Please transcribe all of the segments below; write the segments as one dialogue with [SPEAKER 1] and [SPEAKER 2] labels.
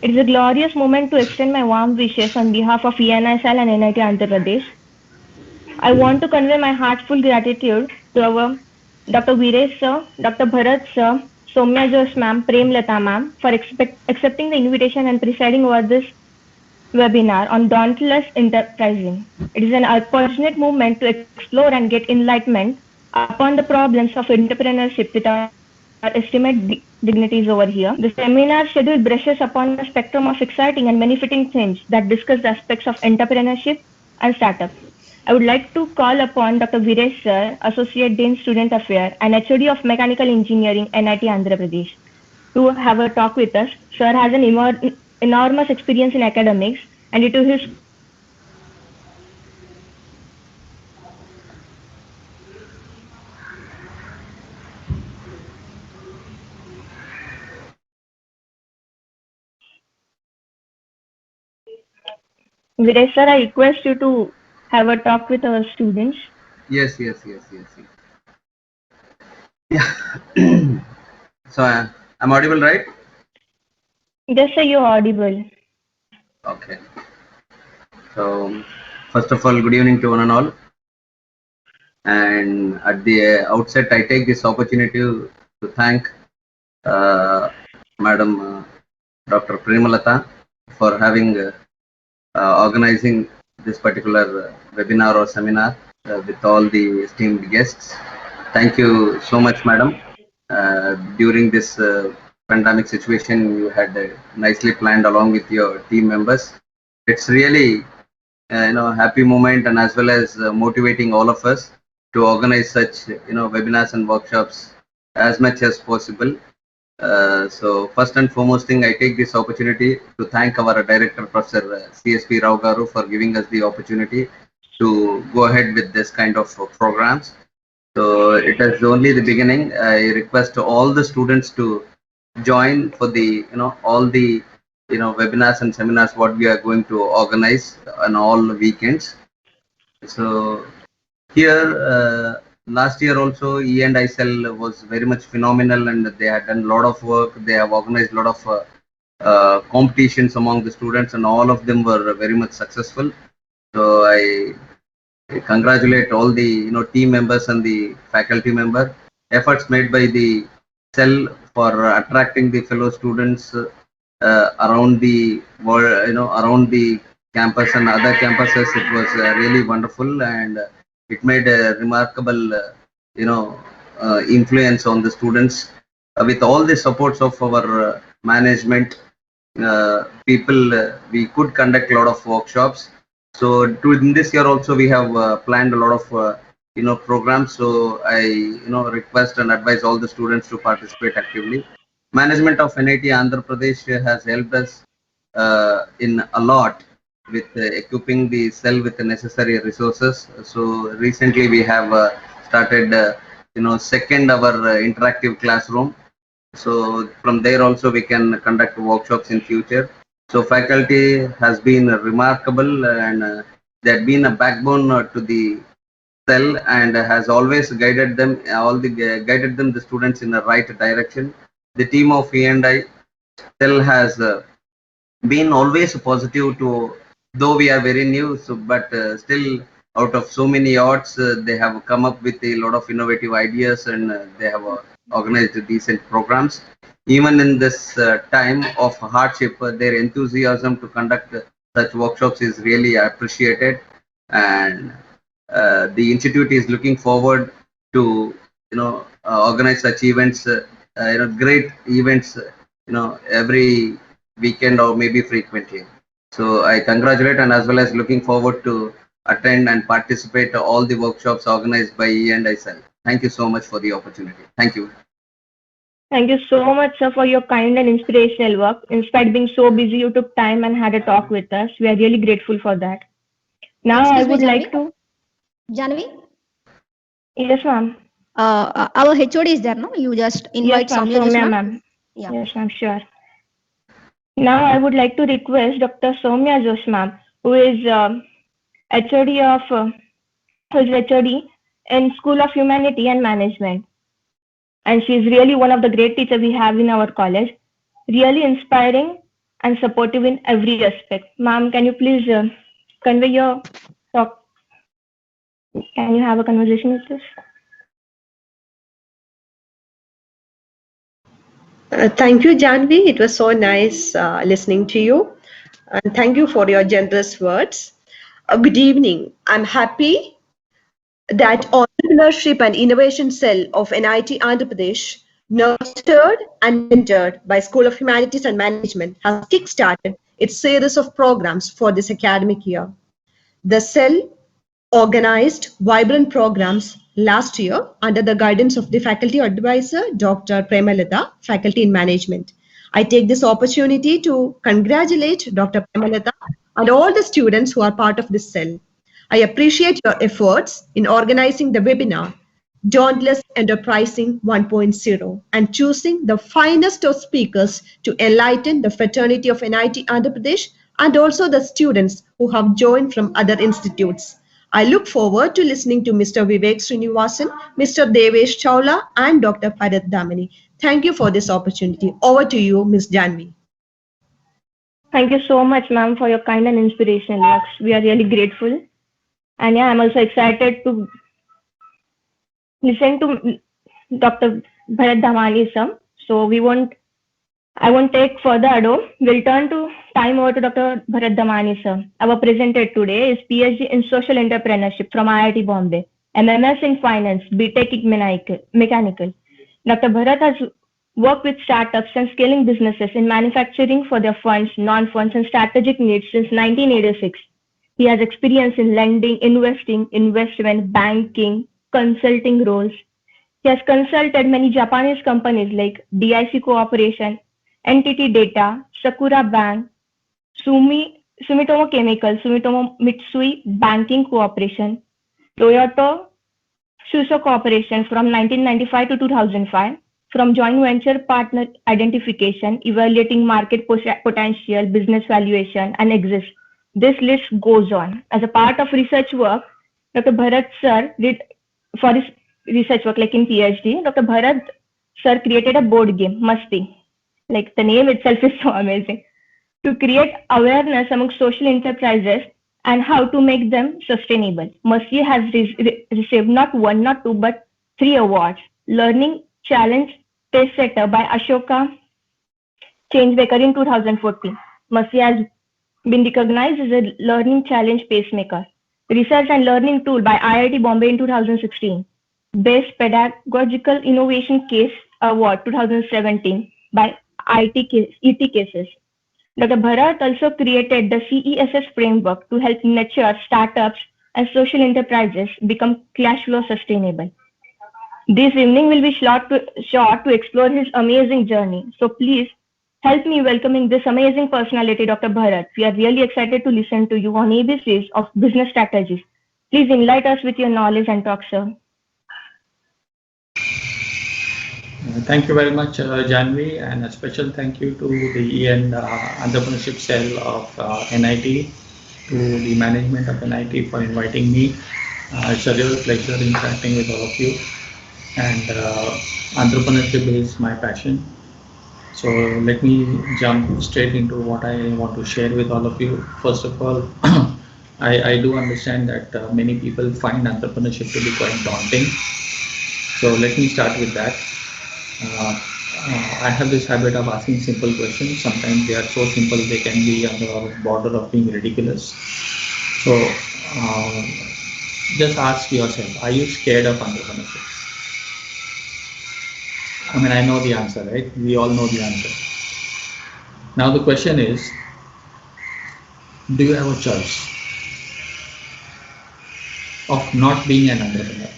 [SPEAKER 1] It is a glorious moment to extend my warm wishes on behalf of ENISL and NIT Andhra Pradesh. I want to convey my heartfelt gratitude to our Dr. Viresh sir, Dr. Bharat sir, Soumya Josh ma'am, Prem Lata ma'am for accepting the invitation and presiding over this webinar on dauntless enterprising. It is an opportunate movement to explore and get enlightenment upon the problems of entrepreneurship with our esteemed dignitaries over here. The seminar schedule brushes upon a spectrum of exciting and benefiting themes that discuss the aspects of entrepreneurship and startups. I would like to call upon Dr. Viresh sir, Associate Dean Student Affairs and HOD of Mechanical Engineering, NIT Andhra Pradesh, to have a talk with us. Sir has an enormous experience in academics, and due to his Viresh sir, I request you to have a talk with our students.
[SPEAKER 2] Yes, yes, yes, yes, yes. Yeah. So I'm audible, right?
[SPEAKER 1] Just say you're audible.
[SPEAKER 2] Okay. So first of all, good evening to one and all. And at the outset, I take this opportunity to thank uh, Madam Dr. Premalata for having organizing this particular webinar or seminar with all the esteemed guests. Thank you so much, Madam. During this pandemic situation, you had nicely planned along with your team members. It's really happy moment and as well as motivating all of us to organize such webinars and workshops as much as possible. So first and foremost thing, I take this opportunity to thank our director, Professor CSP Rao Garu, for giving us the opportunity to go ahead with this kind of programs. So it is only the beginning. I request all the students to join for the all the webinars and seminars what we are going to organize on all weekends. So here last year also E and I Cell was very much phenomenal and they had done a lot of work. They have organized a lot of competitions among the students and all of them were very much successful. So I congratulate all the team members and the faculty member efforts made by the cell for attracting the fellow students around the world, around the campus and other campuses. It was really wonderful and it made a remarkable, influence on the students. With all the supports of our management, people, we could conduct a lot of workshops. So in this year also we have planned a lot of programs. So I request and advise all the students to participate actively. Management of NIT Andhra Pradesh has helped us in a lot with equipping the cell with the necessary resources. So recently we have started second our interactive classroom. So from there also we can conduct workshops in future. So faculty has been remarkable and they have been a backbone to the cell and has always guided them guided them the students in the right direction. The team of E&I cell has been always positive to, though we are very new, so but still out of so many odds they have come up with a lot of innovative ideas and they have organized decent programs. Even in this time of hardship, their enthusiasm to conduct such workshops is really appreciated, and the institute is looking forward to organize such events, great events, every weekend or maybe frequently. So I congratulate and as well as looking forward to attend and participate to all the workshops organized by E and ISL. Thank you so much for the opportunity. Thank you.
[SPEAKER 1] Thank you so much, sir, for your kind and inspirational work. In spite of being so busy, you took time and had a talk with us. We are really grateful for that. Now, I
[SPEAKER 3] Excuse me,
[SPEAKER 1] would like
[SPEAKER 3] Janvi.
[SPEAKER 1] to.
[SPEAKER 3] Janvi,
[SPEAKER 1] Yes, ma'am.
[SPEAKER 3] our HOD is there, no? You just
[SPEAKER 1] Yes,
[SPEAKER 3] invite
[SPEAKER 1] ma'am.
[SPEAKER 3] Soumya Josh,
[SPEAKER 1] Soumya,
[SPEAKER 3] ma'am.
[SPEAKER 1] ma'am.
[SPEAKER 3] Yeah.
[SPEAKER 1] Yes, ma'am. Sure. Now, I would like to request Dr. Soumya Josh, ma'am, who is HOD of who is HOD in School of Humanity and Management, and she is really one of the great teachers we have in our college. Really inspiring and supportive in every aspect. Ma'am, can you please convey your talk? Can you have a conversation with this?
[SPEAKER 4] Thank you, Janvi. It was so nice listening to you. And thank you for your generous words. Good evening. I'm happy that Entrepreneurship and Innovation Cell of NIT Andhra Pradesh, nurtured and mentored by School of Humanities and Management, has kickstarted its series of programs for this academic year. The cell organized vibrant programs last year under the guidance of the faculty advisor, Dr. Premalata, faculty in management. I take this opportunity to congratulate Dr. Premalata and all the students who are part of this cell. I appreciate your efforts in organizing the webinar, Dauntless Enterprising 1.0, and choosing the finest of speakers to enlighten the fraternity of NIT Andhra Pradesh and also the students who have joined from other institutes. I look forward to listening to Mr. Vivek Srinivasan, Mr. Devesh Chawla, and Dr. Bharat Damani. Thank you for this opportunity. Over to you, Ms. Janvi.
[SPEAKER 1] Thank you so much, ma'am, for your kind and inspirational words. We are really grateful. And yeah, I'm also excited to listen to Dr. Bharat Damani, sir. So I won't take further ado. We'll turn to time over to Dr. Bharat Damani, sir. Our presenter today is PhD in Social Entrepreneurship from IIT Bombay, MMS in Finance, BTech in Mechanical. Dr. Bharat has worked with startups and scaling businesses in manufacturing for their funds, non-funds, and strategic needs since 1986. He has experience in lending, investing, investment, banking, consulting roles. He has consulted many Japanese companies like DIC Corporation, NTT Data, Sakura Bank, Sumitomo Chemical, Sumitomo Mitsui Banking Corporation, Toyota Shuso Corporation from 1995 to 2005, from joint venture partner identification, evaluating market potential, business valuation, and exit. This list goes on. As a part of research work, Dr. Bharat sir did for his research work, like in PhD, Dr. Bharat sir created a board game, Masti. Like the name itself is so amazing. To create awareness among social enterprises and how to make them sustainable. Masti has received not one, not two, but 3 awards. Learning Challenge Pacesetter by Ashoka Changebaker in 2014. Masti has been recognized as a Learning Challenge Pacemaker. Research and Learning Tool by IIT Bombay in 2016. Best Pedagogical Innovation Case Award 2017 by ET Cases. Dr. Bharat also created the CESS framework to help nurture startups and social enterprises become cash flow sustainable. This evening will be short to explore his amazing journey. So please help me welcoming this amazing personality, Dr. Bharat. We are really excited to listen to you on ABCs of business strategies. Please enlighten us with your knowledge and talk, sir.
[SPEAKER 5] Thank you very much, Janvi, and a special thank you to the EN Entrepreneurship Cell of NIT, to the management of NIT for inviting me. It's a real pleasure interacting with all of you, and entrepreneurship is my passion. So let me jump straight into what I want to share with all of you. First of all, I do understand that many people find entrepreneurship to be quite daunting. So let me start with that. I have this habit of asking simple questions. Sometimes they are so simple they can be on the border of being ridiculous. So just ask yourself, are you scared of entrepreneurship? I mean, I know the answer, right? We all know the answer. Now the question is, do you have a choice of not being an entrepreneur?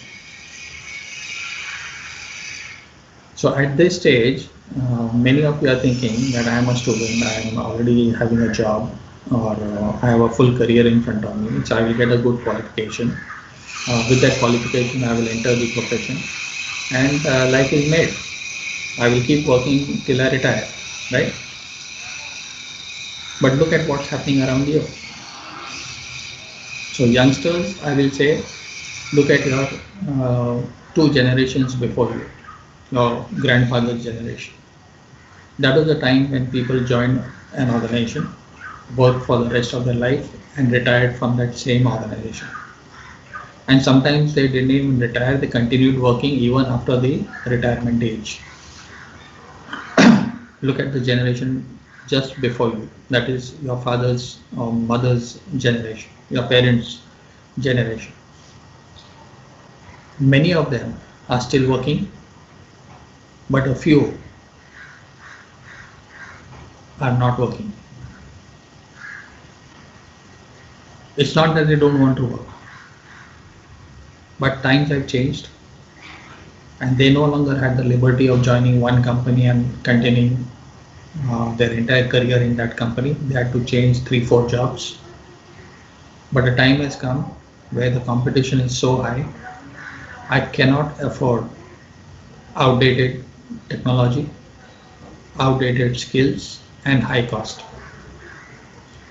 [SPEAKER 5] So at this stage, many of you are thinking that I am a student, I am already having a job, or I have a full career in front of me, so I will get a good qualification. With that qualification, I will enter the profession, and life is made. I will keep working till I retire, right? But look at what's happening around you. So youngsters, I will say, look at your 2 generations before you, your grandfather's generation. That was the time when people joined an organization, worked for the rest of their life, and retired from that same organization. And sometimes they didn't even retire, they continued working even after the retirement age. Look at the generation just before you, that is your father's or mother's generation, your parents' generation. Many of them are still working, but a few are not working. It's not that they don't want to work, but times have changed and they no longer had the liberty of joining one company and continuing their entire career in that company. They had to change 3-4 jobs. But a time has come where the competition is so high, I cannot afford outdated technology, outdated skills, and high cost.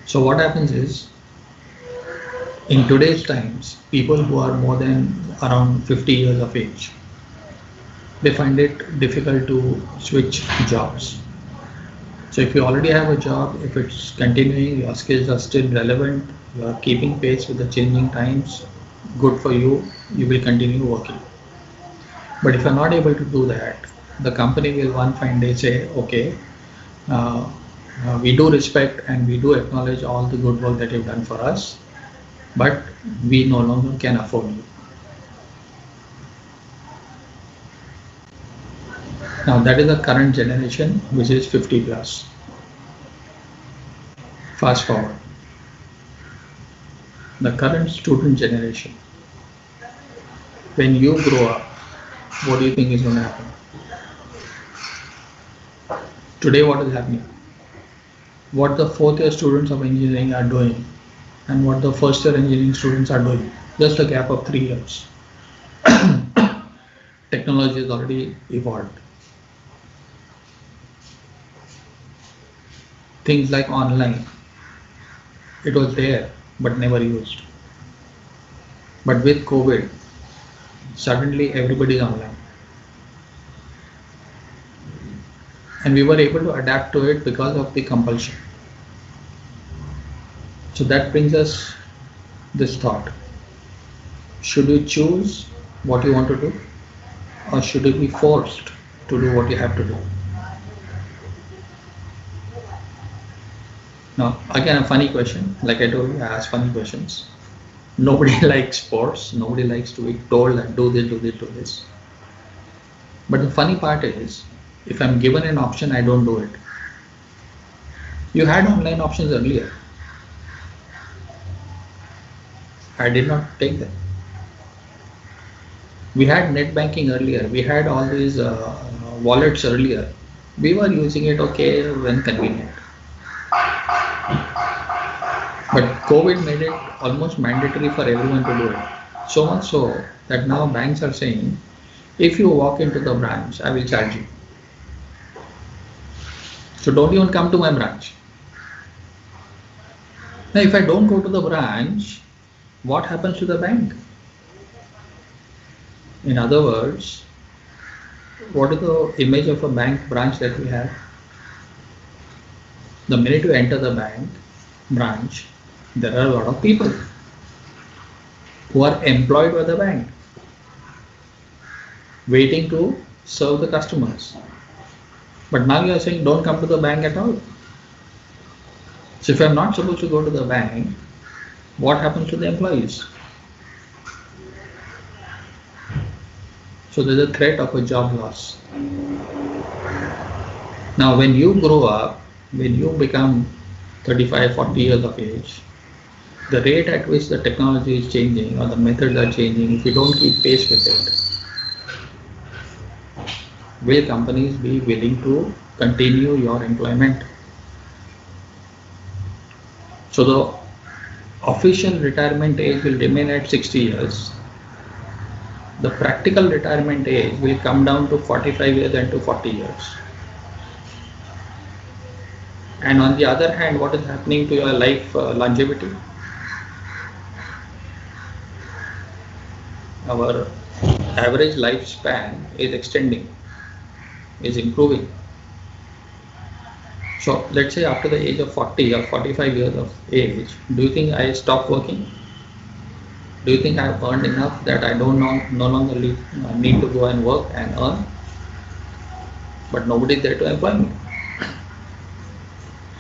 [SPEAKER 5] So what happens is, in today's times, people who are more than around 50 years of age, they find it difficult to switch jobs. So if you already have a job, if it's continuing, your skills are still relevant, you are keeping pace with the changing times, good for you, you will continue working. But if you're not able to do that, the company will one fine day say, okay, we do respect and we do acknowledge all the good work that you've done for us, but we no longer can afford you. Now that is the current generation, which is 50 plus. Fast forward. The current student generation. When you grow up, what do you think is going to happen? Today, what is happening? What the fourth year students of engineering are doing and what the first year engineering students are doing, just a gap of 3 years. Technology has already evolved. Things like online, it was there but never used. But with COVID, suddenly everybody is online. And we were able to adapt to it because of the compulsion. So that brings us this thought. Should you choose what you want to do, or should you be forced to do what you have to do? Now, again, a funny question. Like I told you, I ask funny questions. Nobody likes sports. Nobody likes to be told that do this, do this, do this. But the funny part is, if I'm given an option, I don't do it. You had online options earlier. I did not take them. We had net banking earlier. We had all these wallets earlier. We were using it okay when convenient. But COVID made it almost mandatory for everyone to do it. So much so that now banks are saying, if you walk into the branch, I will charge you. So don't even come to my branch. Now, if I don't go to the branch, what happens to the bank? In other words, what is the image of a bank branch that we have? The minute you enter the bank branch, there are a lot of people who are employed by the bank, waiting to serve the customers. But now you are saying don't come to the bank at all. So if I'm not supposed to go to the bank, what happens to the employees? So there's a threat of a job loss. Now when you grow up, when you become 35, 40 years of age, the rate at which the technology is changing or the methods are changing, if you don't keep pace with it, will companies be willing to continue your employment? So the official retirement age will remain at 60 years. The practical retirement age will come down to 45 years and to 40 years. And on the other hand, what is happening to your life longevity? Our average lifespan is extending, is improving. So let's say after the age of 40 or 45 years of age, do you think I stop working? Do you think I've earned enough that I don't no longer need to go and work and earn? But nobody is there to employ me.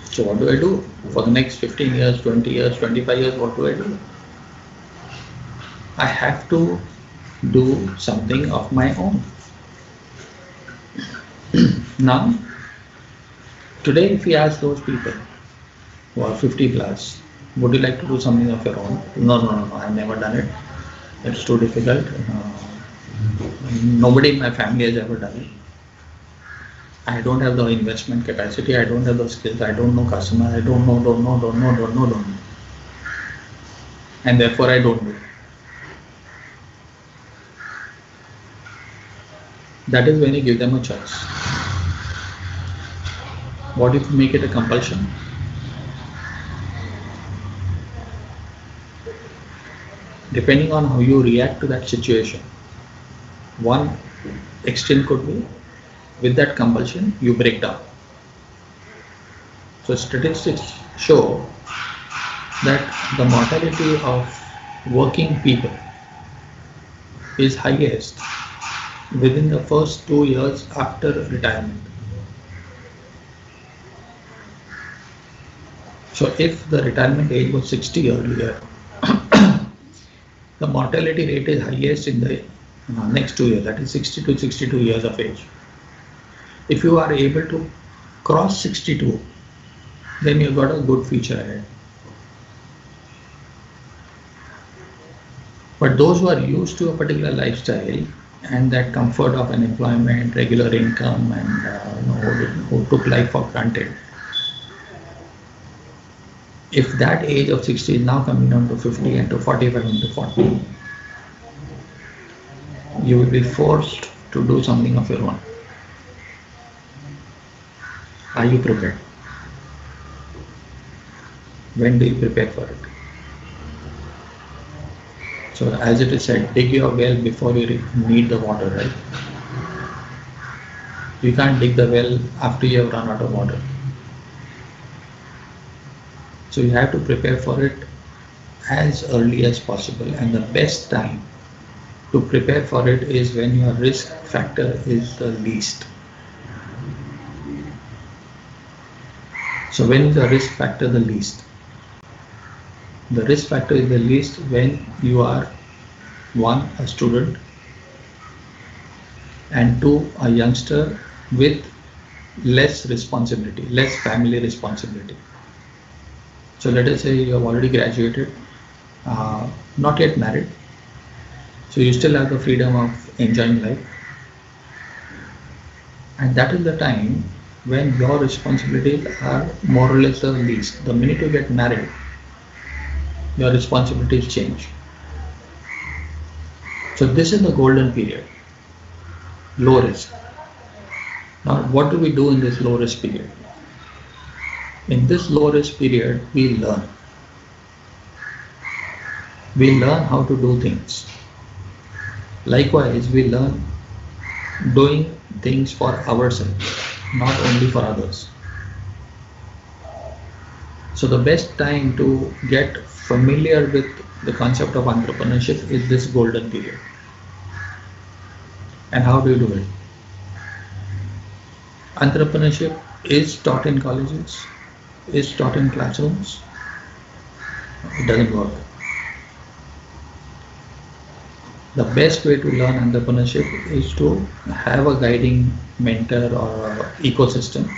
[SPEAKER 5] So what do I do? For the next 15 years, 20 years, 25 years, what do I do? I have to do something of my own. Now, today if we ask those people who are 50 plus, would you like to do something of your own? No, I've never done it. It's too difficult. Nobody in my family has ever done it. I don't have the investment capacity. I don't have the skills. I don't know customers. I don't know. And therefore I don't do it. That is when you give them a choice. What if you make it a compulsion? Depending on how you react to that situation, one extreme could be, with that compulsion, you break down. So statistics show that the mortality of working people is highest within the first 2 years after retirement. So if the retirement age was 60 earlier, the mortality rate is highest in the next 2 years, that is 60 to 62 years of age. If you are able to cross 62, then you've got a good future ahead. But those who are used to a particular lifestyle and that comfort of an employment, regular income, and who took life for granted, if that age of 60 is now coming down to 50 and to 45 and to 40, you will be forced to do something of your own. Are you prepared? When do you prepare for it? So as it is said, dig your well before you need the water, right? You can't dig the well after you have run out of water. So you have to prepare for it as early as possible, and the best time to prepare for it is when your risk factor is the least. So when is the risk factor the least? The risk factor is the least when you are 1, a student, and 2, a youngster with less responsibility, less family responsibility. So let us say you have already graduated, not yet married, so you still have the freedom of enjoying life, and that is the time when your responsibilities are more or less the least. The minute you get married, your responsibilities change. So this is the golden period, low risk. Now what do we do in this low risk period? In this low risk period, we learn. We learn how to do things. Likewise, we learn doing things for ourselves, not only for others. So the best time to get familiar with the concept of entrepreneurship is this golden period. And how do you do it? Entrepreneurship is taught in colleges, is taught in classrooms. It doesn't work. The best way to learn entrepreneurship is to have a guiding mentor or an ecosystem,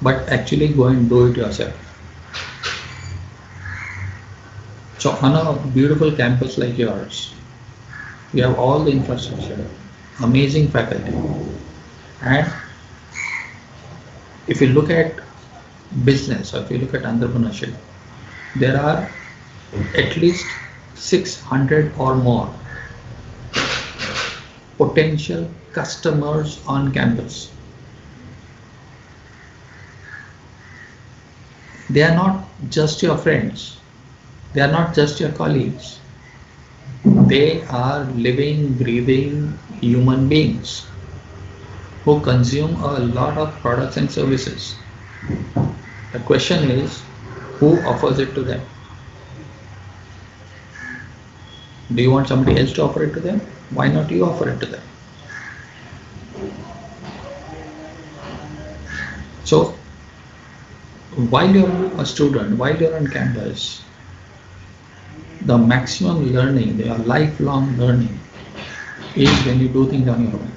[SPEAKER 5] but actually go and do it yourself. So on a beautiful campus like yours, you have all the infrastructure, amazing faculty, and if you look at business or if you look at entrepreneurship, there are at least 600 or more potential customers on campus. They are not just your friends. They are not just your colleagues. They are living, breathing human beings. who consume a lot of products and services. The question is, who offers it to them? Do you want somebody else to offer it to them? Why not you offer it to them? So, while you're a student, while you're on campus, the maximum learning, the lifelong learning, is when you do things on your own.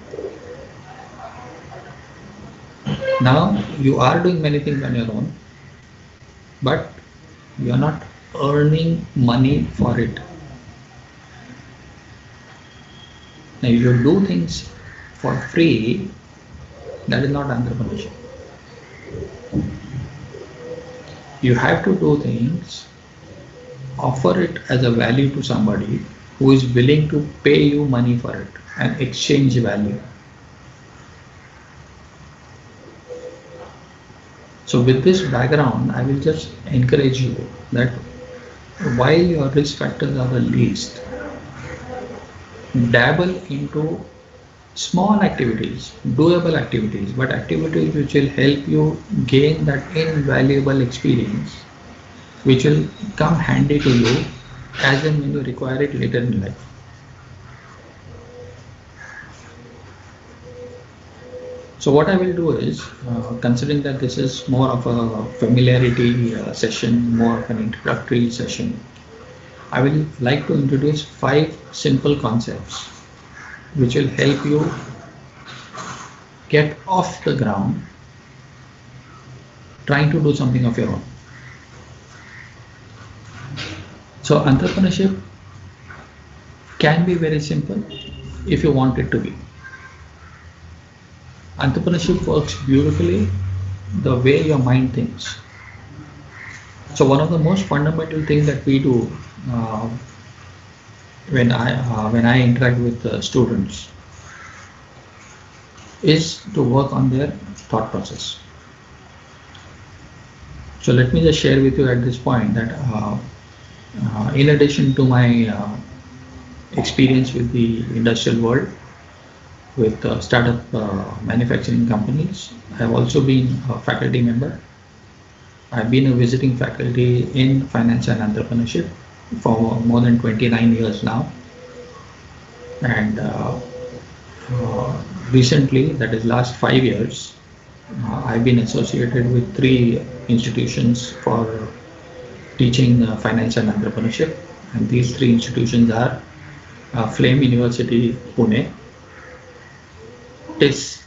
[SPEAKER 5] Now, you are doing many things on your own, but you're not earning money for it. Now, if you do things for free, that is not entrepreneurship. You have to do things, offer it as a value to somebody who is willing to pay you money for it and exchange value. So with this background, I will just encourage you that while your risk factors are the least, dabble into small activities, doable activities, but activities which will help you gain that invaluable experience, which will come handy to you as and when you require it later in life. So what I will do is, considering that this is more of a familiarity session, more of an introductory session, I will like to introduce 5 simple concepts which will help you get off the ground trying to do something of your own. So entrepreneurship can be very simple if you want it to be. Entrepreneurship works beautifully the way your mind thinks. So one of the most fundamental things that we do when I interact with students is to work on their thought process. So let me just share with you at this point that in addition to my experience with the industrial world, with startup manufacturing companies, I have also been a faculty member. I've been a visiting faculty in finance and entrepreneurship for more than 29 years now. And recently, that is last 5 years, I've been associated with 3 institutions for teaching finance and entrepreneurship. And these 3 institutions are Flame University, Pune, TIS,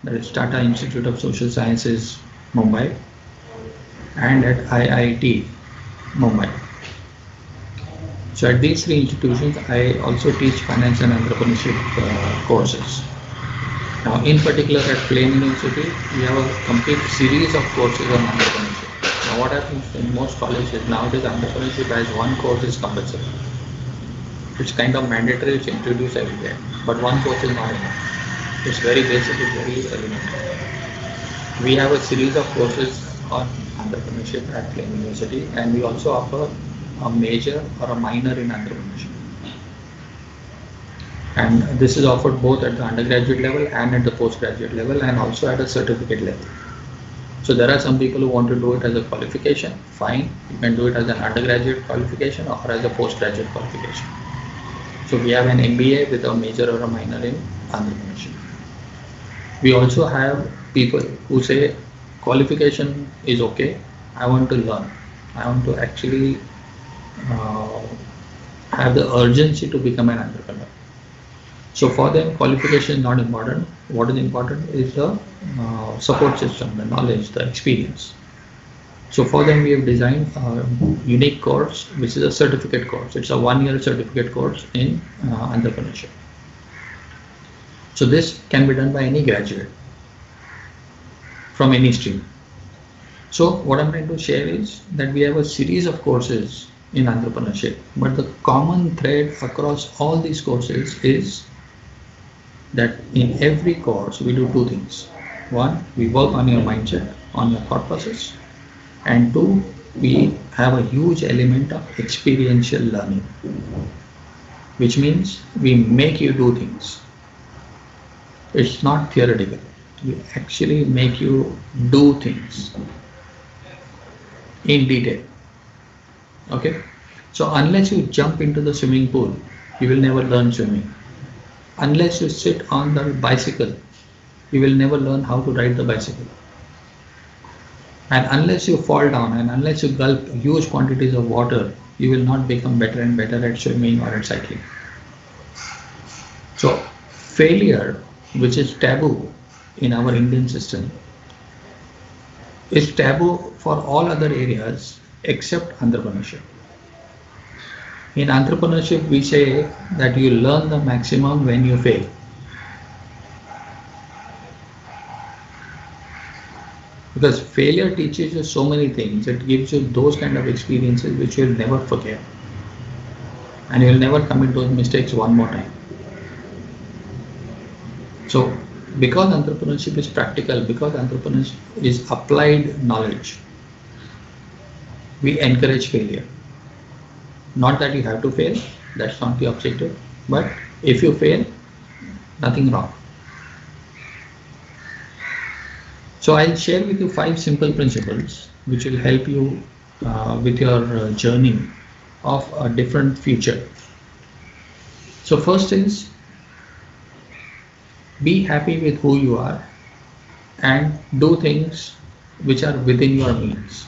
[SPEAKER 5] that is Tata Institute of Social Sciences, Mumbai, and at IIT, Mumbai. So at these 3 institutions, I also teach finance and entrepreneurship courses. Now, in particular at Flame University, we have a complete series of courses on entrepreneurship. Now, what happens in most colleges nowadays, entrepreneurship as one course is compulsory. It's kind of mandatory, it's introduced everywhere, but one course is not enough. It's very basic, it's very elementary. We have a series of courses on entrepreneurship at Flame University, and we also offer a major or a minor in entrepreneurship. And this is offered both at the undergraduate level and at the postgraduate level, and also at a certificate level. So there are some people who want to do it as a qualification, fine, you can do it as an undergraduate qualification or as a postgraduate qualification. So we have an MBA with a major or a minor in entrepreneurship. We also have people who say qualification is okay, I want to learn, I want to actually have the urgency to become an entrepreneur. So for them, qualification is not important. What is important is the support system, the knowledge, the experience. So for them, we have designed a unique course, which is a certificate course. It's a 1-year certificate course in entrepreneurship. So this can be done by any graduate from any stream. So what I'm trying to share is that we have a series of courses in entrepreneurship, but the common thread across all these courses is that in every course we do 2 things. 1, we work on your mindset, on your thought process, and 2, we have a huge element of experiential learning, which means we make you do things. It's not theoretical. We actually make you do things in detail. Okay? So unless you jump into the swimming pool, you will never learn swimming. Unless you sit on the bicycle, you will never learn how to ride the bicycle. And unless you fall down and unless you gulp huge quantities of water, you will not become better and better at swimming or at cycling. So failure, which is taboo in our Indian system, is taboo for all other areas except entrepreneurship. In entrepreneurship, we say that you learn the maximum when you fail. Because failure teaches you so many things. It gives you those kind of experiences which you'll never forget. And you'll never commit those mistakes one more time. So, because entrepreneurship is practical, because entrepreneurship is applied knowledge, we encourage failure. Not that you have to fail, that's not the objective. But if you fail, nothing wrong. So I'll share with you 5 simple principles which will help you with your journey of a different future. So first is, be happy with who you are and do things which are within your means.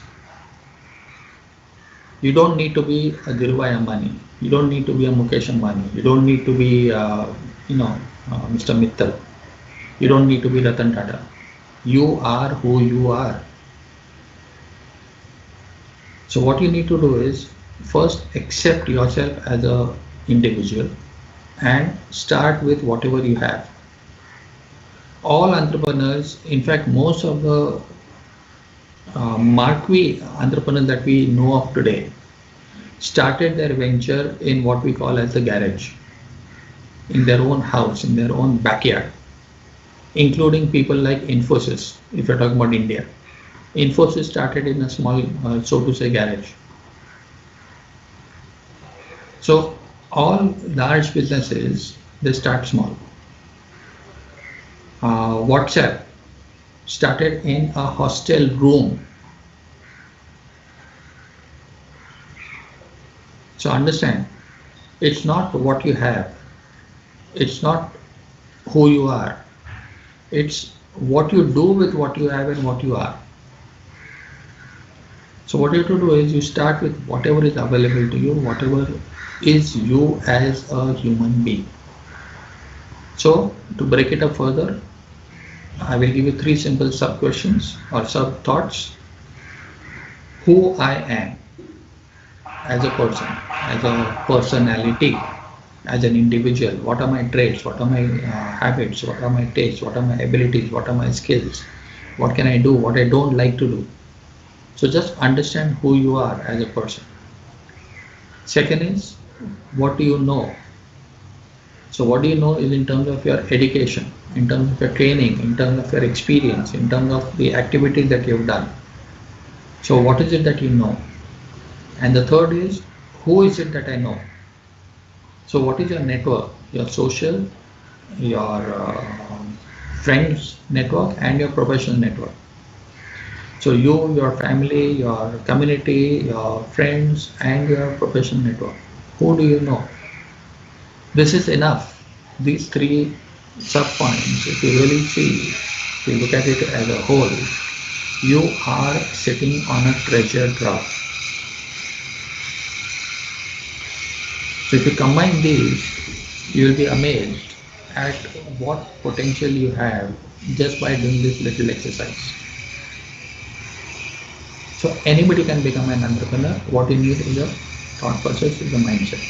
[SPEAKER 5] You don't need to be a Dhirubhai Ambani. You don't need to be a Mukesh Ambani. You don't need to be, Mr. Mittal. You don't need to be Ratan Tata. You are who you are. So what you need to do is first accept yourself as an individual and start with whatever you have. All entrepreneurs, in fact, most of the marquee entrepreneurs that we know of today started their venture in what we call as the garage, in their own house, in their own backyard, including people like Infosys, if you're talking about India. Infosys started in a small, so to say, garage. So all large businesses, they start small. WhatsApp started in a hostel room. So understand, it's not what you have, it's not who you are, it's what you do with what you have and what you are. So what you have to do is you start with whatever is available to you, whatever is you as a human being. So to break it up further, I will give you 3 simple sub questions or sub thoughts. Who I am as a person, as a personality, as an individual. What are my traits? What are my habits? What are my tastes? What are my abilities? What are my skills? What can I do? What I don't like to do? So just understand who you are as a person. Second is, what do you know? So what do you know is in terms of your education, in terms of your training, in terms of your experience, in terms of the activities that you've done. So what is it that you know? And the third is, who is it that I know? So what is your network, your social, your friends network and your professional network? So you, your family, your community, your friends and your professional network. Who do you know? This is enough. These 3 sub points, if you really see, if you look at it as a whole, you are sitting on a treasure trove. So if you combine these, you will be amazed at what potential you have just by doing this little exercise. So anybody can become an entrepreneur. What you need is a thought process, is a mindset,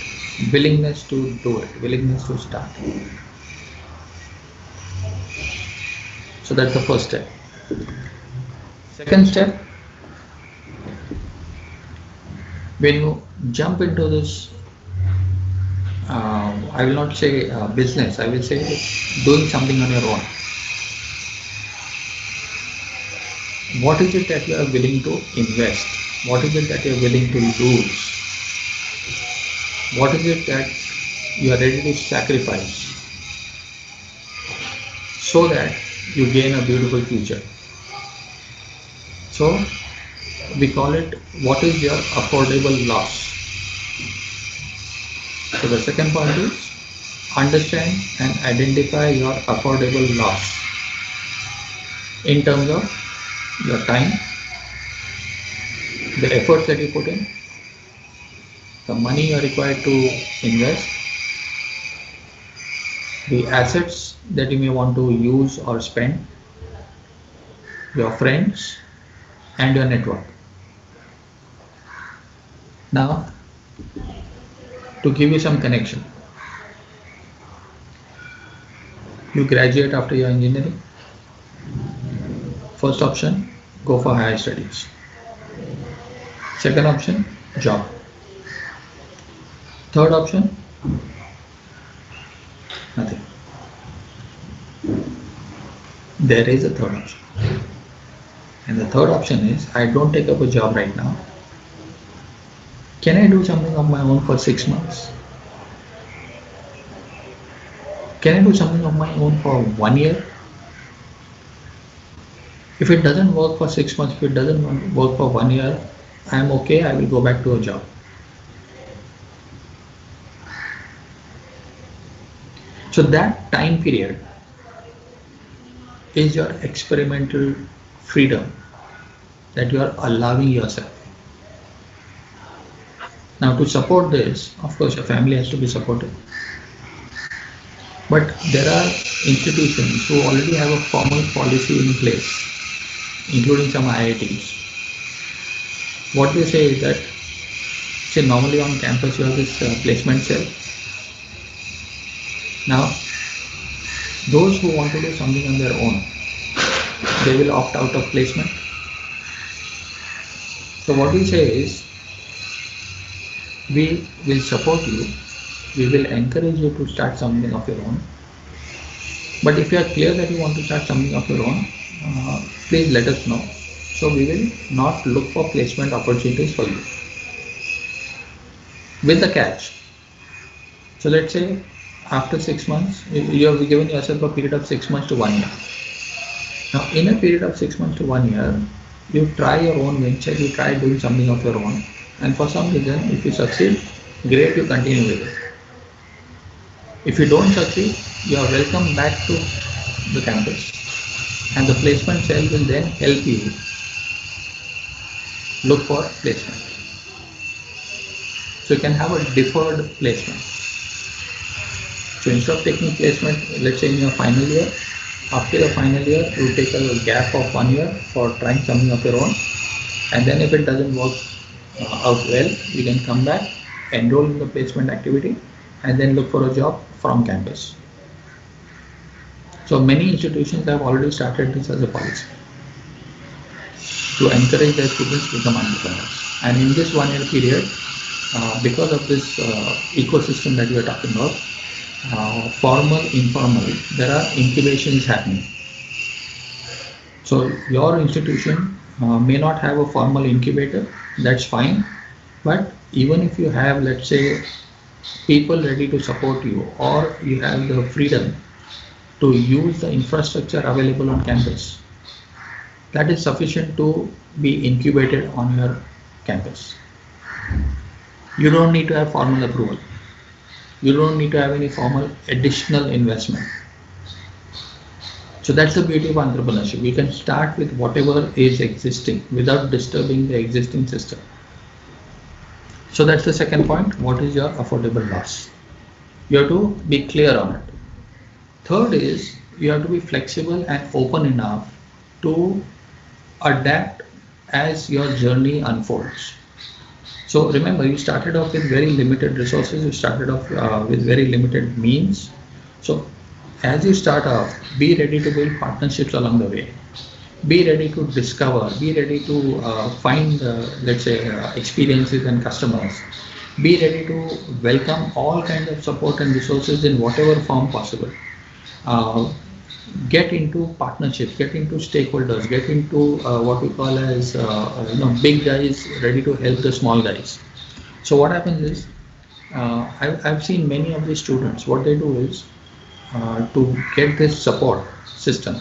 [SPEAKER 5] willingness to do it, willingness to start. So that's the first step. Second step, when you jump into this, I will not say business, I will say doing something on your own. What is it that you are willing to invest? What is it that you are willing to lose? What is it that you are ready to sacrifice so that you gain a beautiful future. So we call it, what is your affordable loss? So the second point is, understand and identify your affordable loss in terms of your time, the efforts that you put in, the money you are required to invest, the assets that you may want to use or spend, your friends, and your network. Now, to give you some connection, you graduate after your engineering. First option, go for higher studies. Second option, job. Third option, nothing. There is a third option. And the third option is, I don't take up a job right now. Can I do something of my own for 6 months? Can I do something of my own for 1 year? If it doesn't work for 6 months, if it doesn't work for 1 year, I am okay, I will go back to a job. So that time period is your experimental freedom that you are allowing yourself. Now, to support this, of course, your family has to be supportive. But there are institutions who already have a formal policy in place, including some IITs. What they say is that, say, normally on campus you have this placement cell. Now, those who want to do something on their own, they will opt out of placement. So what we say is, we will support you, we will encourage you to start something of your own. But if you are clear that you want to start something of your own, please let us know. So we will not look for placement opportunities for you. With the catch. So let's say after 6 months, you have given yourself a period of 6 months to 1 year. Now in a period of 6 months to 1 year, you try your own venture, you try doing something of your own. And for some reason, if you succeed, great, you continue with it. If you don't succeed, you are welcome back to the campus. And the placement cell will then help you look for placement. So you can have a deferred placement. So instead of taking placement, let's say in your final year, after your final year, you take a gap of 1 year for trying something of your own. And then if it doesn't work out well, you can come back, enroll in the placement activity, and then look for a job from campus. So many institutions have already started this as a policy to encourage their students to become entrepreneurs. And in this 1 year period, because of this ecosystem that we are talking about, formal, informal, there are incubations happening. So your institution may not have a formal incubator, that's fine. But even if you have, let's say, people ready to support you, or you have the freedom to use the infrastructure available on campus, that is sufficient to be incubated on your campus. You don't need to have formal approval. You don't need to have any formal additional investment. So that's the beauty of entrepreneurship. We can start with whatever is existing without disturbing the existing system. So that's the second point. What is your affordable loss? You have to be clear on it. Third is, you have to be flexible and open enough to adapt as your journey unfolds. So remember, you started off with very limited resources, you started off with very limited means. So as you start off, be ready to build partnerships along the way. Be ready to discover, be ready to find, let's say, experiences and customers. Be ready to welcome all kinds of support and resources in whatever form possible. Get into partnerships, get into stakeholders, get into what we call as big guys ready to help the small guys. So what happens is, I've seen many of these students, what they do is, to get this support, system.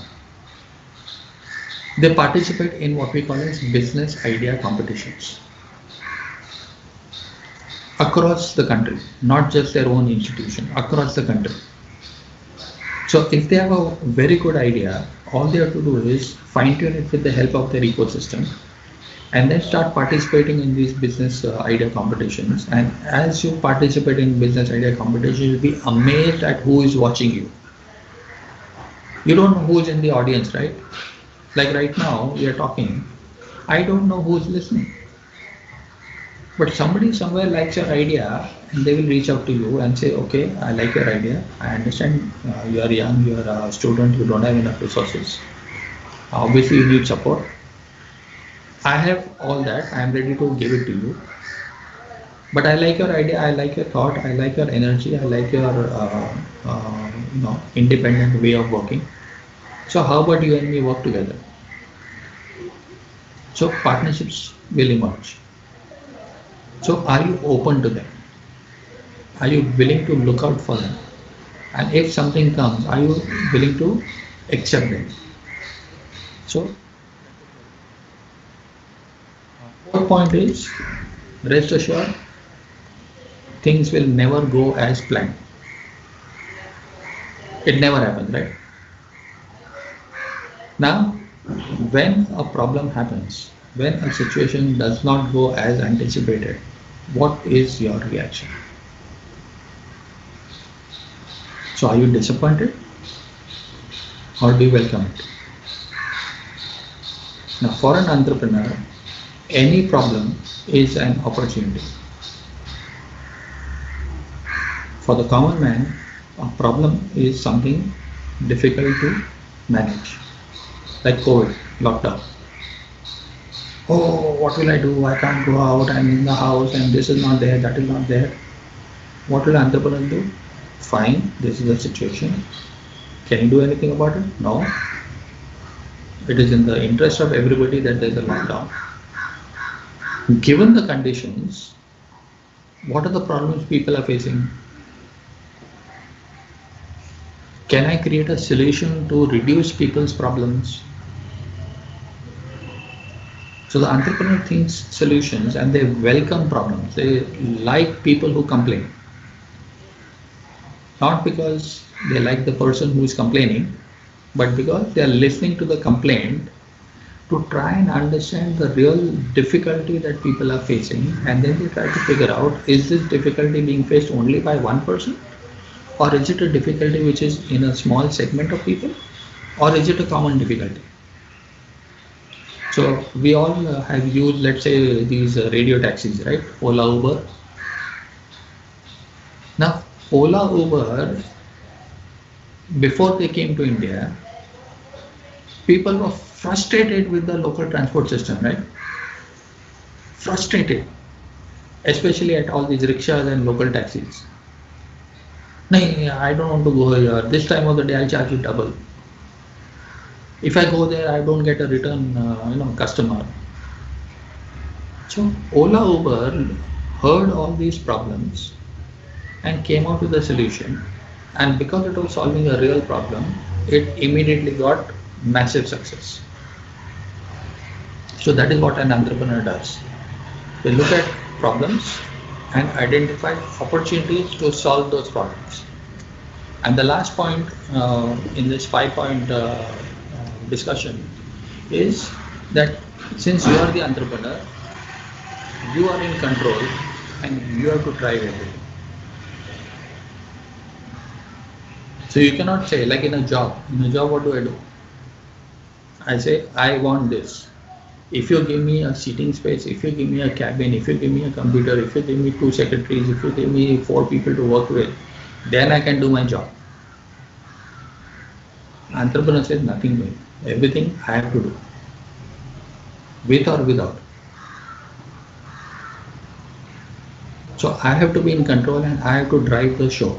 [SPEAKER 5] They participate in what we call as business idea competitions across the country, not just their own institution, across the country. So if they have a very good idea, all they have to do is fine tune it with the help of their ecosystem and then start participating in these business idea competitions. And as you participate in business idea competitions, you'll be amazed at who is watching you. You don't know who's in the audience, right? Like right now, we are talking. I don't know who's listening. But somebody somewhere likes your idea and they will reach out to you and say, okay, I like your idea. I understand you are young, you are a student, you don't have enough resources. Obviously, you need support. I have all that. I am ready to give it to you. But I like your idea. I like your thought. I like your energy. I like your independent way of working. So how about you and me work together? So partnerships will emerge. So are you open to them? Are you willing to look out for them? And if something comes, are you willing to accept them? So, fourth point is, rest assured, things will never go as planned. It never happens, right? Now, when a problem happens, when a situation does not go as anticipated, what is your reaction? So are you disappointed or do you welcome it? Now, for an entrepreneur, any problem is an opportunity. For the common man, a problem is something difficult to manage, like COVID, lockdown. Oh, what will I do? I can't go out. I'm in the house and this is not there, that is not there. What will an entrepreneur do? Fine, this is the situation. Can you do anything about it? No. It is in the interest of everybody that there is a lockdown. Given the conditions, what are the problems people are facing? Can I create a solution to reduce people's problems? So the entrepreneur thinks solutions and they welcome problems. They like people who complain. Not because they like the person who is complaining, but because they are listening to the complaint to try and understand the real difficulty that people are facing, and then they try to figure out, is this difficulty being faced only by one person, or is it a difficulty which is in a small segment of people, or is it a common difficulty? So we all have used, let's say, these radio taxis, right? Ola, Uber. Now, Ola, Uber, before they came to India, people were frustrated with the local transport system, right? Frustrated, especially at all these rickshaws and local taxis. No, I don't want to go here. This time of the day, I'll charge you double. If I go there, I don't get a return, customer. So Ola, Uber heard all these problems and came out with a solution. And because it was solving a real problem, it immediately got massive success. So that is what an entrepreneur does. They look at problems and identify opportunities to solve those problems. And the last point in this 5-point discussion is that since you are the entrepreneur, you are in control and you have to drive everything. So you cannot say, like in a job, what do I do? I say, I want this. If you give me a seating space, if you give me a cabin, if you give me a computer, if you give me 2 secretaries, if you give me 4 people to work with, then I can do my job. Entrepreneur says nothing doing. Everything I have to do, with or without. So I have to be in control and I have to drive the show.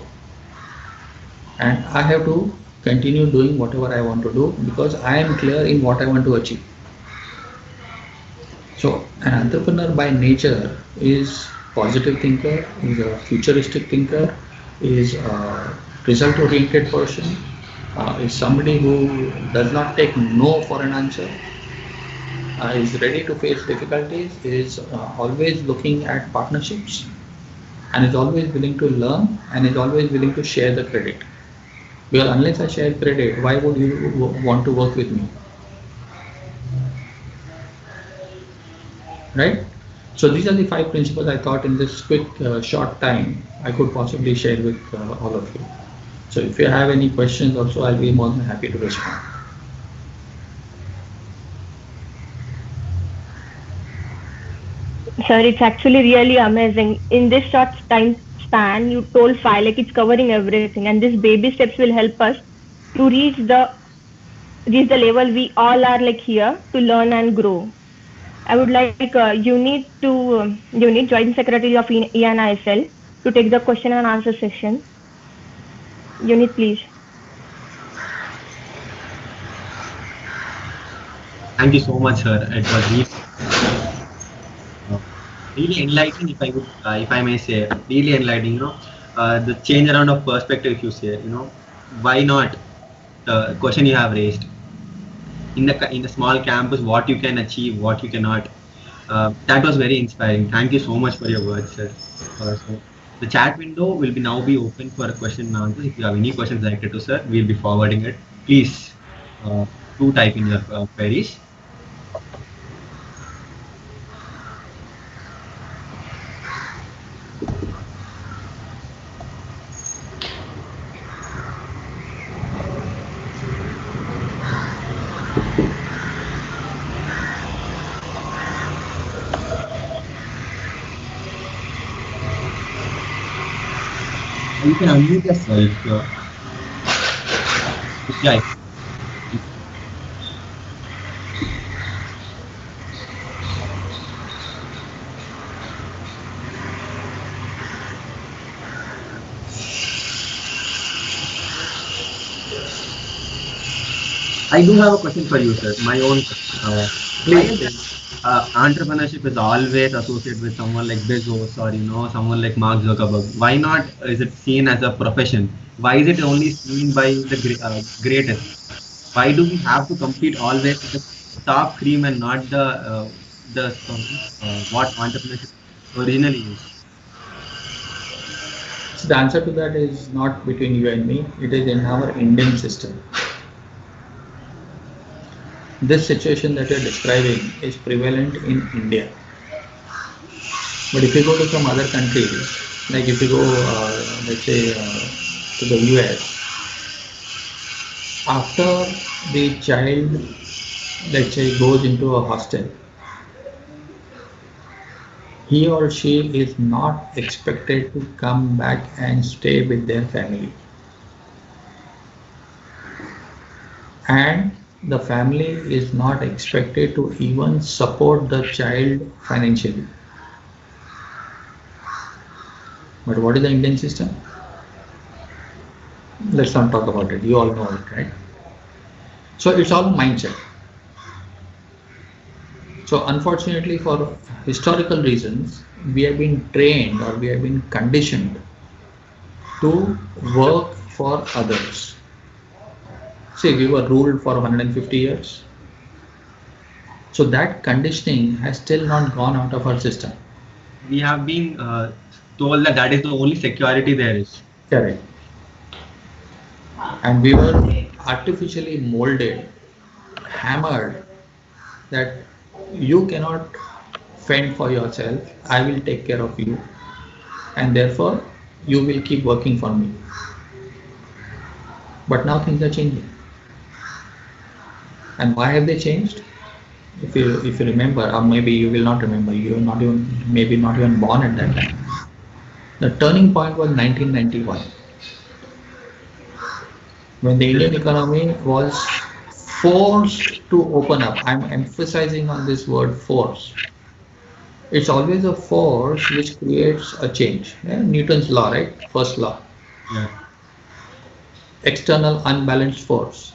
[SPEAKER 5] And I have to continue doing whatever I want to do because I am clear in what I want to achieve. So an entrepreneur by nature is positive thinker, is a futuristic thinker, is a result-oriented person, is somebody who does not take no for an answer, is ready to face difficulties, is always looking at partnerships, and is always willing to learn, and is always willing to share the credit. Because unless I share credit, why would you want to work with me? Right? So these are the 5 principles I thought in this quick short time I could possibly share with all of you. So if you have any questions also, I'll be more than happy to respond.
[SPEAKER 1] Sir, it's actually really amazing. In this short time span, you told 5, like it's covering everything, and these baby steps will help us to reach the level we all are like here to learn and grow. I would like you need Joint Secretary of ENISL to take the question and answer session. Unit, please.
[SPEAKER 6] Thank you so much, sir. It was really enlightening, if I may say, really enlightening. The change around of perspective, if you say, why not the question you have raised in the small campus, what you can achieve, what you cannot. That was very inspiring. Thank you so much for your words, sir. So the chat window will now be open for a question and answers. If you have any questions directed to sir, we'll be forwarding it. Please do type in your queries. You can unmute yourself. Yeah. I do have a question for you, sir. My own. Please. Entrepreneurship is always associated with someone like Bezos or someone like Mark Zuckerberg. Why not is it seen as a profession? Why is it only seen by the greatest? Why do we have to compete always with the top cream and not the what entrepreneurship originally is?
[SPEAKER 5] So the answer to that is not between you and me. It is in our Indian system. This situation that you're describing is prevalent in India. But if you go to some other countries, like if you go, let's say, to the US, after the child, let's say, goes into a hostel, he or she is not expected to come back and stay with their family. And the family is not expected to even support the child financially. But what is the Indian system? Let's not talk about it. You all know it, right? So it's all mindset. So unfortunately, for historical reasons, we have been trained or we have been conditioned to work for others. See, we were ruled for 150 years. So that conditioning has still not gone out of our system.
[SPEAKER 6] We have been told that is the only security there is.
[SPEAKER 5] Correct. And we were artificially molded, hammered, that you cannot fend for yourself, I will take care of you, and therefore you will keep working for me. But now things are changing. And why have they changed? If you remember, or maybe you will not remember, you are not even born at that time. The turning point was 1991, when the Indian economy was forced to open up. I'm emphasizing on this word force. It's always a force which creates a change. Yeah? Newton's law, right? First law.
[SPEAKER 6] Yeah.
[SPEAKER 5] External unbalanced force.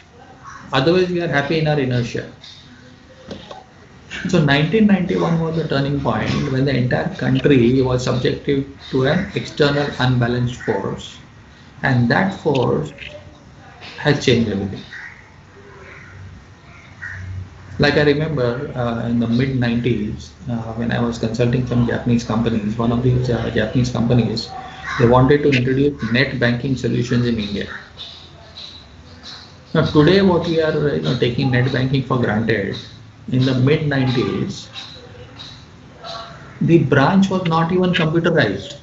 [SPEAKER 5] Otherwise, we are happy in our inertia. So 1991 was the turning point when the entire country was subjected to an external unbalanced force, and that force has changed everything. Like I remember in the mid 90s, when I was consulting some Japanese companies, one of these Japanese companies, they wanted to introduce net banking solutions in India. Now today, what we are taking net banking for granted, in the mid 90s, the branch was not even computerized,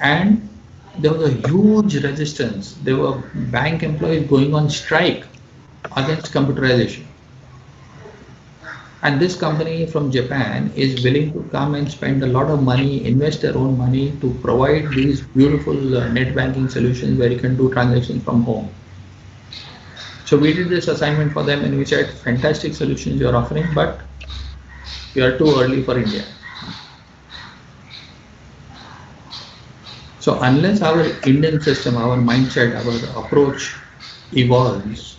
[SPEAKER 5] and there was a huge resistance. There were bank employees going on strike against computerization. And this company from Japan is willing to come and spend a lot of money, invest their own money to provide these beautiful net banking solutions where you can do transactions from home. So we did this assignment for them and we said, fantastic solutions you're offering, but we are too early for India. So unless our Indian system, our mindset, our approach evolves,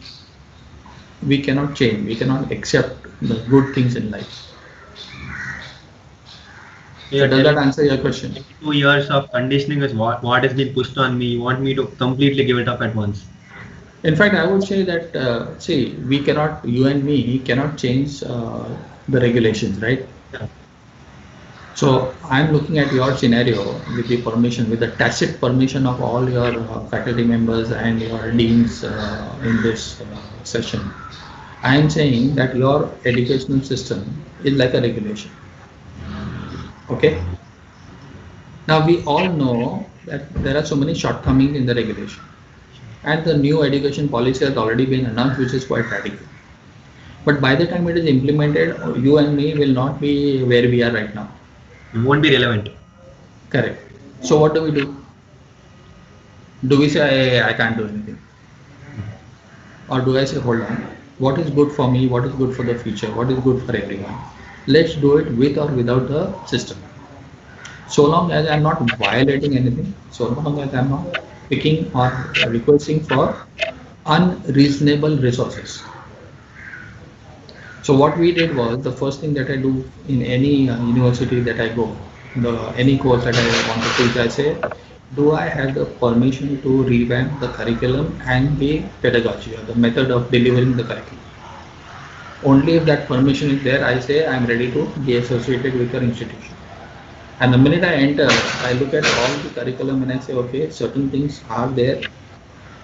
[SPEAKER 5] we cannot change, we cannot accept the good things in life. So does that answer your question?
[SPEAKER 6] 2 years of conditioning is what has been pushed on me. You want me to completely give it up at once?
[SPEAKER 5] In fact, I would say that, see, we cannot, you and me cannot change the regulations, right?
[SPEAKER 6] Yeah.
[SPEAKER 5] So I'm looking at your scenario with the permission, with the tacit permission of all your faculty members and your deans in this session. I am saying that your educational system is like a regulation. Okay. Now we all know that there are so many shortcomings in the regulation, and the new education policy has already been announced, which is quite radical. But by the time it is implemented, you and me will not be where we are right now.
[SPEAKER 6] It won't be relevant.
[SPEAKER 5] Correct. So what do we do? Do we say, I can't do anything? Or do I say, hold on, what is good for me? What is good for the future? What is good for everyone? Let's do it with or without the system. So long as I'm not violating anything, so long as I'm not picking or requesting for unreasonable resources. So what we did was, the first thing that I do in any university that I go, any course that I want to teach, I say, do I have the permission to revamp the curriculum and the pedagogy or the method of delivering the curriculum? Only if that permission is there, I say I'm ready to be associated with your institution. And the minute I enter, I look at all the curriculum and I say, okay, certain things are there.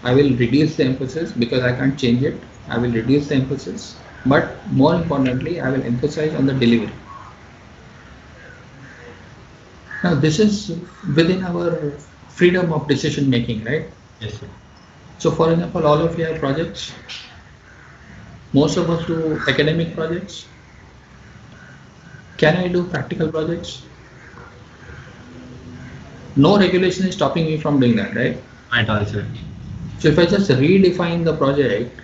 [SPEAKER 5] I will reduce the emphasis because I can't change it. I will reduce the emphasis. But more importantly, I will emphasize on the delivery. Now, this is within our freedom of decision making, right?
[SPEAKER 6] Yes, sir.
[SPEAKER 5] So, for example, all of you have projects. Most of us do academic projects. Can I do practical projects? No regulation is stopping me from doing that, right?
[SPEAKER 6] At all, sir.
[SPEAKER 5] So if I just redefine the project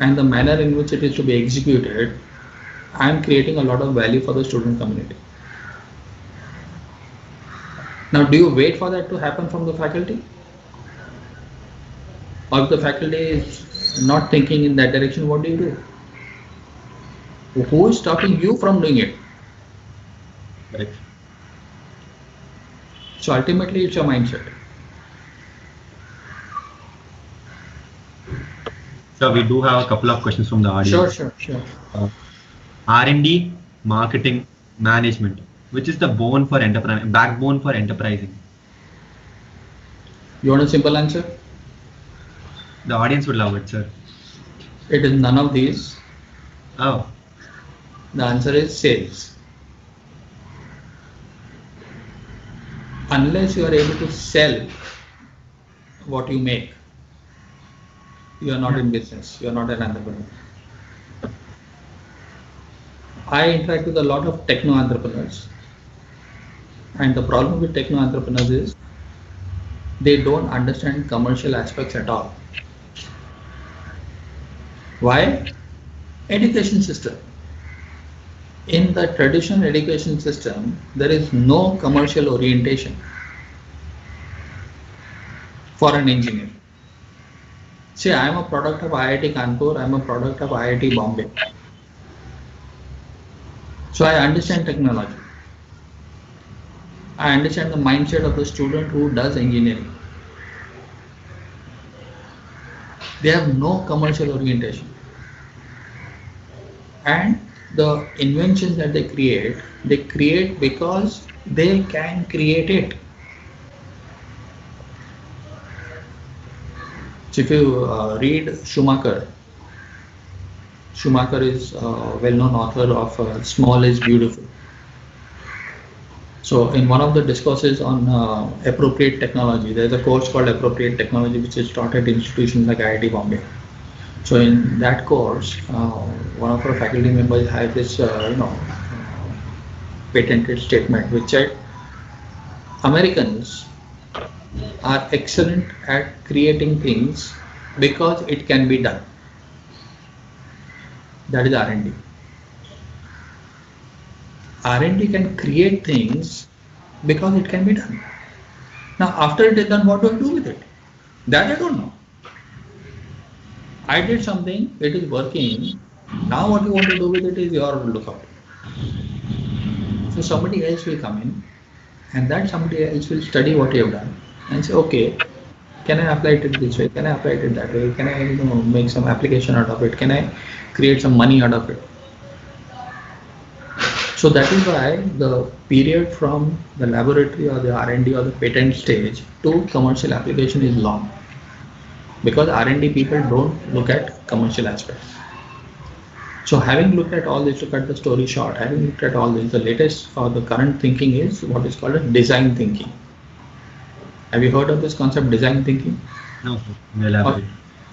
[SPEAKER 5] and the manner in which it is to be executed, I am creating a lot of value for the student community. Now, do you wait for that to happen from the faculty? Or if the faculty is not thinking in that direction, what do you do? Who is stopping you from doing it?
[SPEAKER 6] Correct.
[SPEAKER 5] So ultimately, it's your mindset.
[SPEAKER 6] So we do have a couple of questions from the audience.
[SPEAKER 5] Sure.
[SPEAKER 6] R&D, marketing, management, which is the backbone for enterprising?
[SPEAKER 5] You want a simple answer?
[SPEAKER 6] The audience would love it, sir.
[SPEAKER 5] It is none of these.
[SPEAKER 6] Oh,
[SPEAKER 5] The answer is sales. Unless you are able to sell what you make, you are not in business, you are not an entrepreneur. I interact with a lot of techno entrepreneurs, and the problem with techno entrepreneurs is they don't understand commercial aspects at all. Why? Education system. In the traditional education system, there is no commercial orientation for an engineer. Say, I am a product of IIT Kanpur, I am a product of IIT Bombay. So I understand technology. I understand the mindset of the student who does engineering. They have no commercial orientation. And the inventions that they create because they can create it. So if you read Schumacher is a well-known author of Small is Beautiful. So in one of the discourses on appropriate technology, there's a course called Appropriate Technology, which is taught at institutions like IIT Bombay. So in that course, one of our faculty members had this, patented statement, which said, Americans are excellent at creating things because it can be done. That is R&D. R&D can create things because it can be done. Now, after it is done, what do I do with it? That I don't know. I did something, it is working. Now what you want to do with it is your lookout. So somebody else will come in, and that somebody else will study what you have done and say, okay, can I apply it this way? Can I apply it that way? Can I make some application out of it? Can I create some money out of it? So that is why the period from the laboratory or the R&D or the patent stage to commercial application is long. Because R&D people don't look at commercial aspects. So having looked at all this, to cut the story short, having looked at all this, the latest or the current thinking is what is called a design thinking. Have you heard of this concept, design thinking?
[SPEAKER 6] No, elaborate.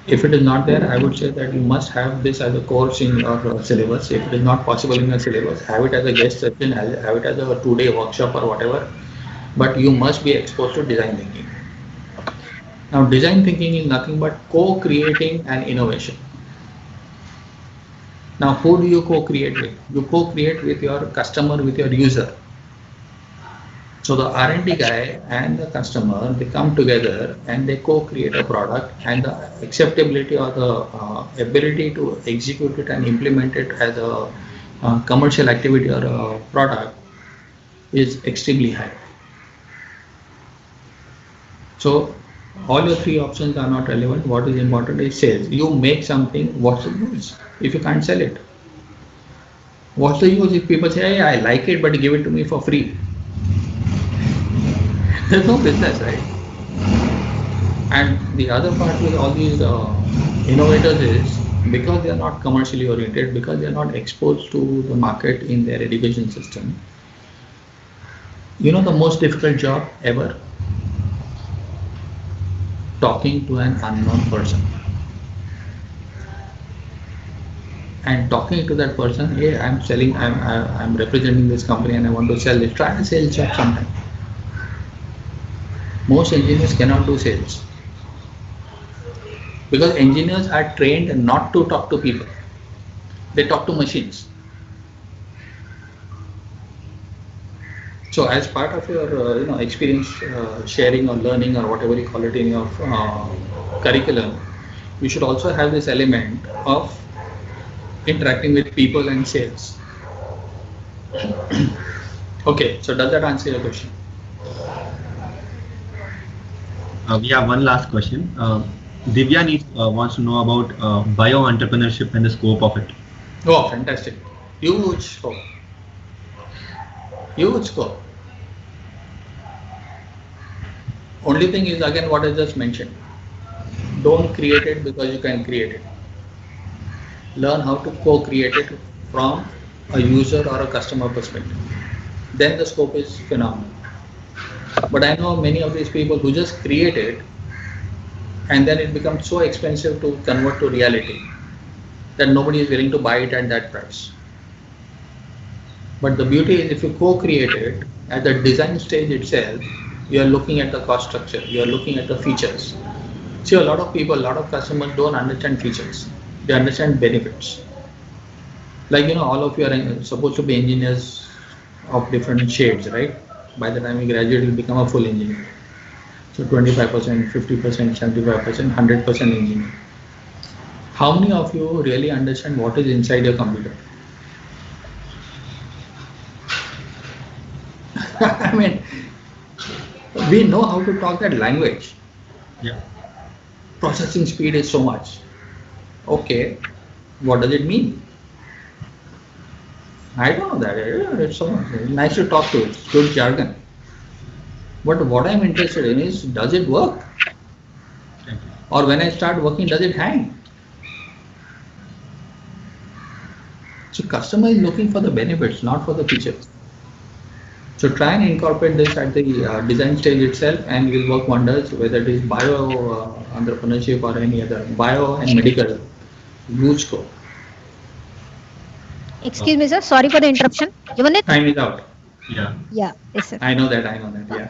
[SPEAKER 5] If it is not there, I would say that you must have this as a course in your syllabus. If it is not possible in your syllabus, have it as a guest session, have it as a 2-day workshop or whatever. But you must be exposed to design thinking. Now, design thinking is nothing but co-creating an innovation. Now, who do you co-create with? You co-create with your customer, with your user. So the R&D guy and the customer, they come together and they co-create a product, and the acceptability or the ability to execute it and implement it as a commercial activity or a product is extremely high. So all your 3 options are not relevant. What is important is sales. You make something, what's the use if you can't sell it? What's the use if people say, hey, I like it, but give it to me for free? There's no business, right? And the other part with all these innovators is because they are not commercially oriented, because they are not exposed to the market in their education system. You know the most difficult job ever? Talking to an unknown person. And talking to that person, hey, I'm selling, I'm representing this company and I want to sell this. Try a sales job sometime. Most engineers cannot do sales because engineers are trained not to talk to people. They talk to machines. So as part of your experience sharing or learning or whatever you call it in your curriculum, you should also have this element of interacting with people and sales. Okay, so does that answer your question?
[SPEAKER 6] We have one last question. Divya wants to know about bio-entrepreneurship and the scope of it.
[SPEAKER 5] Oh, fantastic. Huge scope. Huge scope. Only thing is, again, what I just mentioned. Don't create it because you can create it. Learn how to co-create it from a user or a customer perspective. Then the scope is phenomenal. But I know many of these people who just create it and then it becomes so expensive to convert to reality that nobody is willing to buy it at that price. But the beauty is if you co-create it at the design stage itself, you are looking at the cost structure, you are looking at the features. See, a lot of people, a lot of customers don't understand features. They understand benefits. Like, all of you are supposed to be engineers of different shades, right? By the time you graduate, you become a full engineer. So 25%, 50%, 75%, 100% engineer. How many of you really understand what is inside your computer? I mean, we know how to talk that language.
[SPEAKER 6] Yeah.
[SPEAKER 5] processing speed is so much. Okay, what does it mean? I don't know that. It's so nice to talk to. It's good jargon. But what I'm interested in is, does it work? Or when I start working, does it hang? So customer is looking for the benefits, not for the features. So try and incorporate this at the design stage itself, and it will work wonders. Whether it is bio entrepreneurship or any other bio and medical, huge scope.
[SPEAKER 3] Excuse me, sir. Sorry for the interruption. Juvanit?
[SPEAKER 5] Time is out.
[SPEAKER 6] Yeah.
[SPEAKER 3] Yeah, yes, sir.
[SPEAKER 5] I know that. Yeah.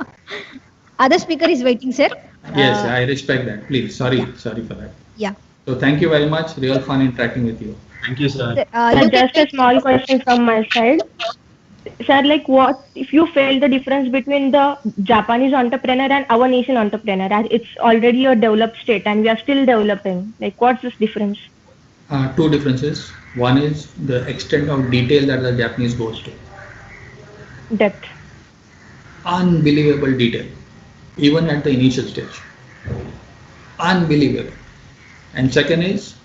[SPEAKER 3] Other speaker is waiting, sir.
[SPEAKER 5] Yes, I respect that. Please, sorry for that.
[SPEAKER 3] Yeah.
[SPEAKER 5] So thank you very much. Real fun interacting with you.
[SPEAKER 6] Thank you, sir.
[SPEAKER 3] You can
[SPEAKER 1] Just a
[SPEAKER 3] take-
[SPEAKER 1] small question from my side. Sir, like what if you feel the difference between the Japanese entrepreneur and our nation entrepreneur? As it's already a developed state and we are still developing. Like what's this difference?
[SPEAKER 5] Two differences. One is the extent of detail that the Japanese goes to.
[SPEAKER 1] Depth.
[SPEAKER 5] Unbelievable detail, even at the initial stage. Unbelievable. And second is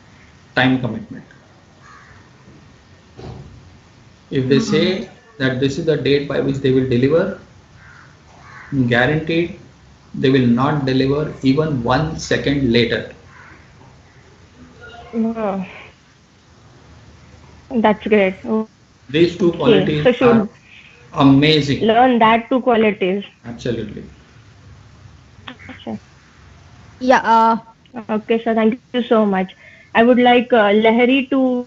[SPEAKER 5] time commitment. If they say that this is the date by which they will deliver, guaranteed they will not deliver even 1 second later.
[SPEAKER 1] Oh. That's great.
[SPEAKER 5] These two qualities
[SPEAKER 1] so should
[SPEAKER 5] are amazing.
[SPEAKER 1] learn that two qualities.
[SPEAKER 5] Absolutely.
[SPEAKER 1] Okay.
[SPEAKER 3] Yeah.
[SPEAKER 1] Okay, sir. Thank you so much. I would like Lahari to.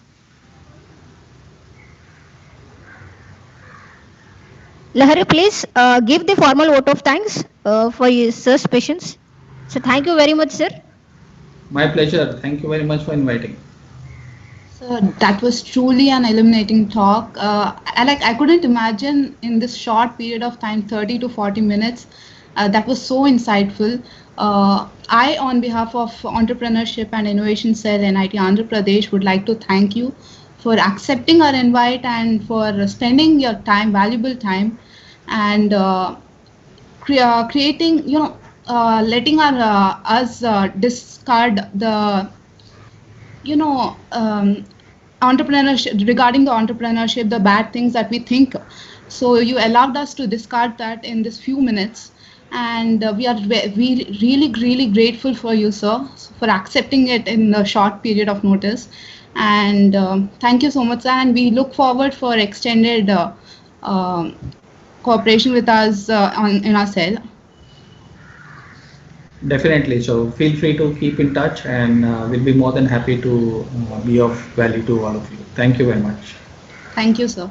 [SPEAKER 3] Lahari, please give the formal vote of thanks for your sir's patience. So thank you very much, sir.
[SPEAKER 5] My pleasure. Thank you very much for inviting.
[SPEAKER 7] So that was truly an illuminating talk. I couldn't imagine in this short period of time, 30 to 40 minutes, that was so insightful. I, on behalf of Entrepreneurship and Innovation Cell NIT Andhra Pradesh, would like to thank you for accepting our invite and for spending your time, valuable time, and creating, letting us discard the entrepreneurship, regarding the entrepreneurship, the bad things that we think. So you allowed us to discard that in this few minutes, and we are really grateful for you, sir, for accepting it in a short period of notice. And thank you so much, sir, and we look forward for extended cooperation with us in our cell.
[SPEAKER 5] Definitely. So feel free to keep in touch, and we'll be more than happy to be of value to all of you. Thank you very much.
[SPEAKER 7] Thank you, sir.